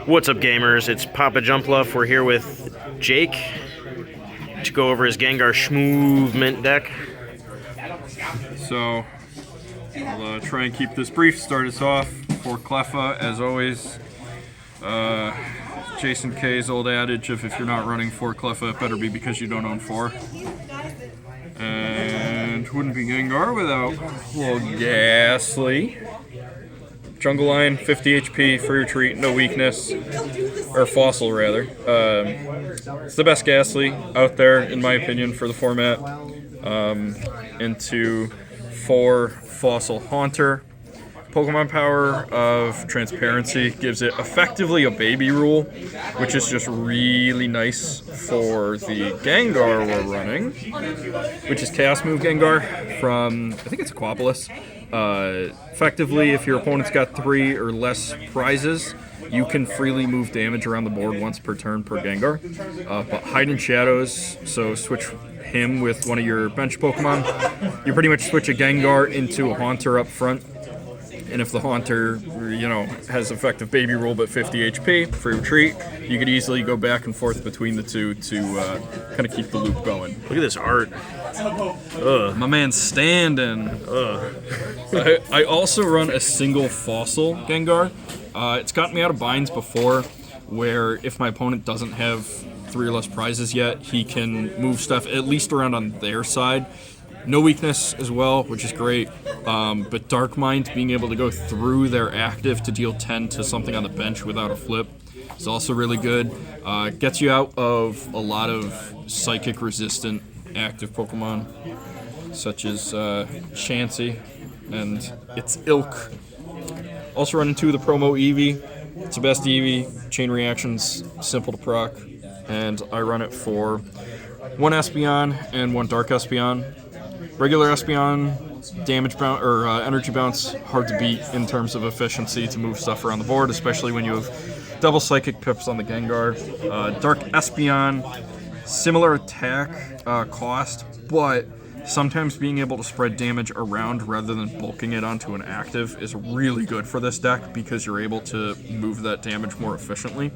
What's up, gamers? It's Papa Jumpluff. We're here with Jake to go over his Gengar Schmoovement deck. So, I'll try and keep this brief. Start us off for Cleffa, as always. Jason K's old adage of if you're not running 4 Cleffa, it better be because you don't own 4. And wouldn't be Gengar without little Ghastly. Jungle Line, 50 HP, free retreat, no weakness. Or Fossil, rather. It's the best Ghastly out there, in my opinion, for the format. Into 4 Fossil Haunter. Pokemon Power of Transparency gives it effectively a baby rule, which is just really nice for the Gengar we're running, which is Chaos Move Gengar from, I think it's Aquapolis. Effectively, if your opponent's got 3 or less prizes, you can freely move damage around the board once per turn per Gengar. But Hide in Shadows, so switch him with one of your bench Pokemon. You pretty much switch a Gengar into a Haunter up front. And if the Haunter, has effective baby rule but 50 HP, free retreat, you could easily go back and forth between the two to kind of keep the loop going. Look at this art. My man's standing. I also run a single Fossil Gengar. It's gotten me out of binds before, where if my opponent doesn't have 3 or less prizes yet, he can move stuff at least around on their side. No weakness as well, which is great. But Dark Mind, being able to go through their active to deal 10 to something on the bench without a flip is also really good. Gets you out of a lot of psychic resistant active Pokemon, such as Chansey and its ilk. Also running 2 of the promo Eevee. It's the best Eevee. Chain reactions, simple to proc. And I run it for 1 Espeon and 1 Dark Espeon. Regular Espeon, damage bounce or energy bounce, hard to beat in terms of efficiency to move stuff around the board, especially when you have double psychic pips on the Gengar. Dark Espeon, similar attack cost, but sometimes being able to spread damage around rather than bulking it onto an active is really good for this deck because you're able to move that damage more efficiently.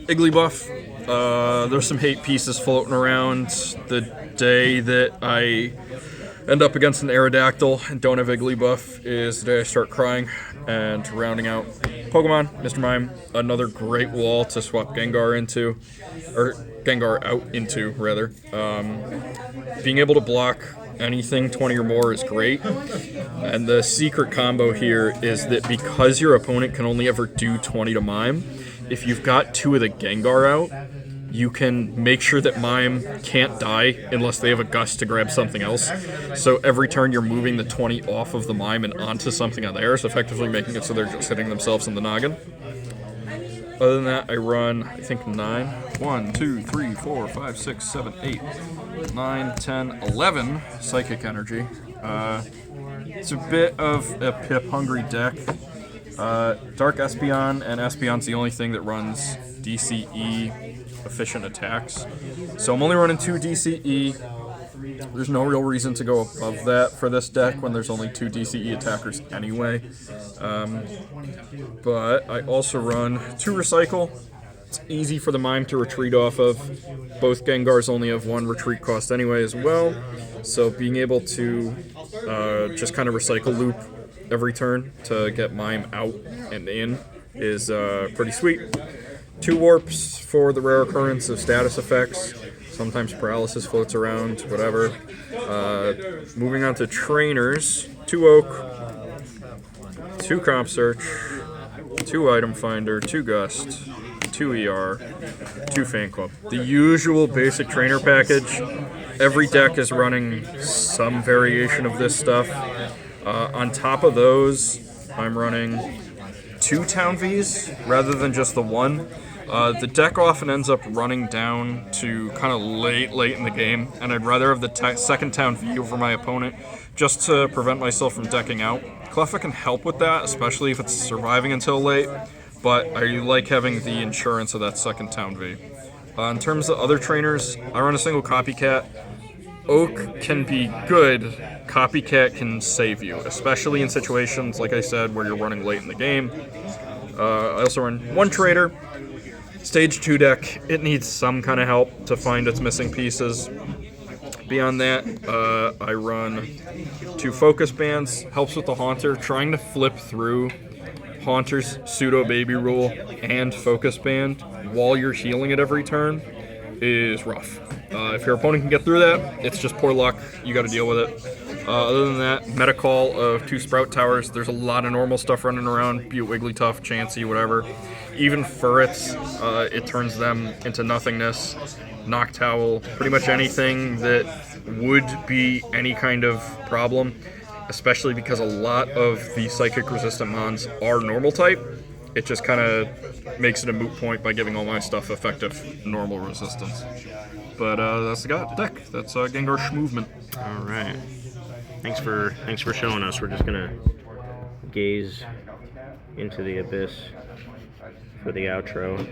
Igglybuff, there's some hate pieces floating around. The day that I end up against an Aerodactyl and don't have Igglybuff is the day I start crying. And rounding out Pokemon, Mr. Mime, another great wall to swap Gengar into, or Gengar out into, rather. Being able to block anything 20 or more is great. And the secret combo here is that because your opponent can only ever do 20 to Mime, if you've got 2 of the Gengar out, you can make sure that Mime can't die unless they have a gust to grab something else. So every turn you're moving the 20 off of the Mime and onto something on theirs, effectively making it so they're just hitting themselves in the noggin. Other than that, I run, I think 9. 1, 2, 3, 4, 5, 6, 7, 8, 9, 10, 11 Psychic Energy. It's a bit of a pip-hungry deck. Dark Espeon, and Espeon's the only thing that runs DCE efficient attacks. So I'm only running 2 DCE. There's no real reason to go above that for this deck when there's only 2 DCE attackers anyway. But I also run 2 Recycle. It's easy for the Mime to retreat off of. Both Gengars only have 1 retreat cost anyway as well. So being able to just kind of recycle loop every turn to get Mime out and in is pretty sweet. 2 Warps for the rare occurrence of status effects. Sometimes Paralysis floats around, whatever. Moving on to Trainers. 2 Oak, 2 Comp Search, 2 Item Finder, 2 Gust, 2 ER, 2 Fan Club. The usual basic trainer package. Every deck is running some variation of this stuff. On top of those, I'm running 2 Town Vs rather than just the 1. The deck often ends up running down to kind of late in the game, and I'd rather have the second Town V over my opponent just to prevent myself from decking out. Cleffa can help with that, especially if it's surviving until late, but I like having the insurance of that second Town V. In terms of other trainers, I run a single Copycat. Oak can be good, Copycat can save you, especially in situations, like I said, where you're running late in the game. I also run one trader. Stage 2 deck, it needs some kind of help to find its missing pieces. Beyond that, I run 2 focus bands, helps with the Haunter. Trying to flip through Haunter's pseudo baby rule and focus band while you're healing it every turn is rough. If your opponent can get through that, it's just poor luck. You got to deal with it. Other than that, meta call of 2 Sprout Towers. There's a lot of normal stuff running around, be it Wigglytuff, Chansey, whatever. Even Furrets, it turns them into nothingness. Noctowl, pretty much anything that would be any kind of problem, especially because a lot of the Psychic Resistant Mons are normal type. It just kind of makes it a moot point by giving all my stuff effective normal resistance. But that's the deck. That's Gengar Schmoovement. All right. Thanks for showing us. We're just gonna gaze into the abyss for the outro.